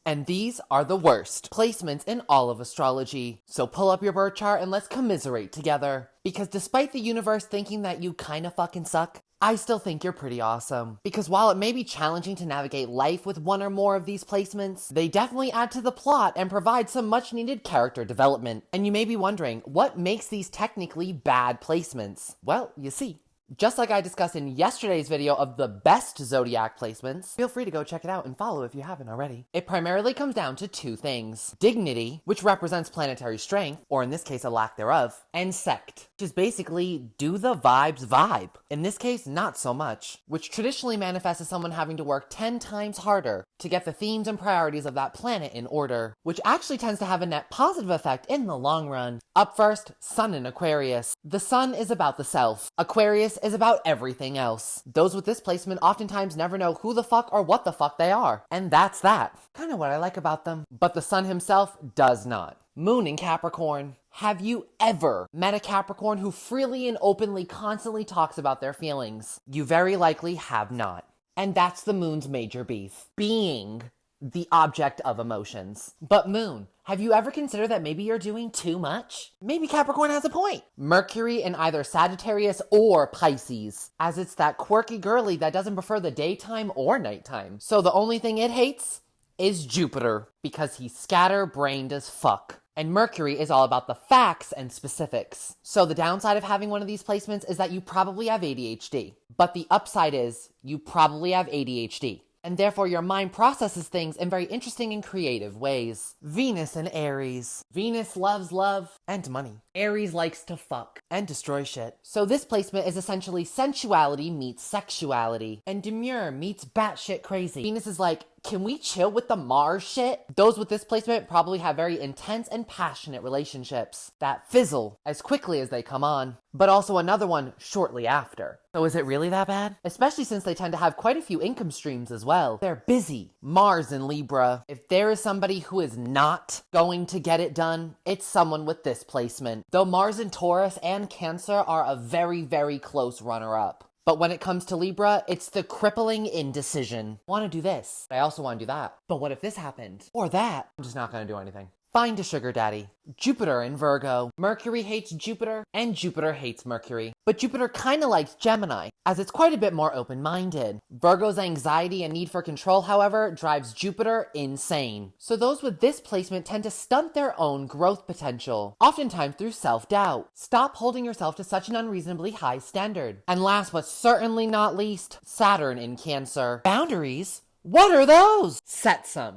And these are the worst placements in all of astrology. So pull up your birth chart and let's commiserate together. Because despite the universe thinking that you kinda fucking suck, I still think you're pretty awesome. Because while it may be challenging to navigate life with one or more of these placements, they definitely add to the plot and provide some much needed character development. And you may be wondering, what makes these technically bad placements? Well, you see. Just like I discussed in yesterday's video of the best Zodiac placements, feel free to go check it out and follow if you haven't already. It primarily comes down to two things. Dignity, which represents planetary strength, or in this case a lack thereof, and sect, which is basically do the vibes vibe. In this case, not so much, which traditionally manifests as someone having to work 10 times harder to get the themes and priorities of that planet in order, which actually tends to have a net positive effect in the long run. Up first, Sun in Aquarius. The Sun is about the self. Aquarius is about everything else. Those with this placement oftentimes never know who the fuck or what the fuck they are. And that's that. Kind of what I like about them. But the Sun himself does not. Moon in Capricorn. Have you ever met a Capricorn who freely and openly constantly talks about their feelings? You very likely have not. And that's the Moon's major beef. Being the object of emotions. But Moon, have you ever considered that maybe you're doing too much? Maybe Capricorn has a point. Mercury in either Sagittarius or Pisces, as it's that quirky girly that doesn't prefer the daytime or nighttime. So the only thing it hates is Jupiter, because he's scatterbrained as fuck. And Mercury is all about the facts and specifics. So the downside of having one of these placements is that you probably have ADHD. But the upside is you probably have ADHD. And therefore your mind processes things in very interesting and creative ways. Venus in Aries. Venus loves love and money. Aries likes to fuck and destroy shit. So this placement is essentially sensuality meets sexuality, and demure meets batshit crazy. Venus is like, can we chill with the Mars shit? Those with this placement probably have very intense and passionate relationships that fizzle as quickly as they come on, but also another one shortly after. So is it really that bad? Especially since they tend to have quite a few income streams as well. They're busy. Mars in Libra. If there is somebody who is not going to get it done, it's someone with this placement. Though Mars in Taurus and Cancer are a very, very close runner-up. But when it comes to Libra, it's the crippling indecision. I want to do this, but I also want to do that. But what if this happened? Or that? I'm just not going to do anything. Find a sugar daddy. Jupiter in Virgo. Mercury hates Jupiter, and Jupiter hates Mercury. But Jupiter kinda likes Gemini, as it's quite a bit more open-minded. Virgo's anxiety and need for control, however, drives Jupiter insane. So those with this placement tend to stunt their own growth potential, oftentimes through self-doubt. Stop holding yourself to such an unreasonably high standard. And last but certainly not least, Saturn in Cancer. Boundaries? What are those? Set some.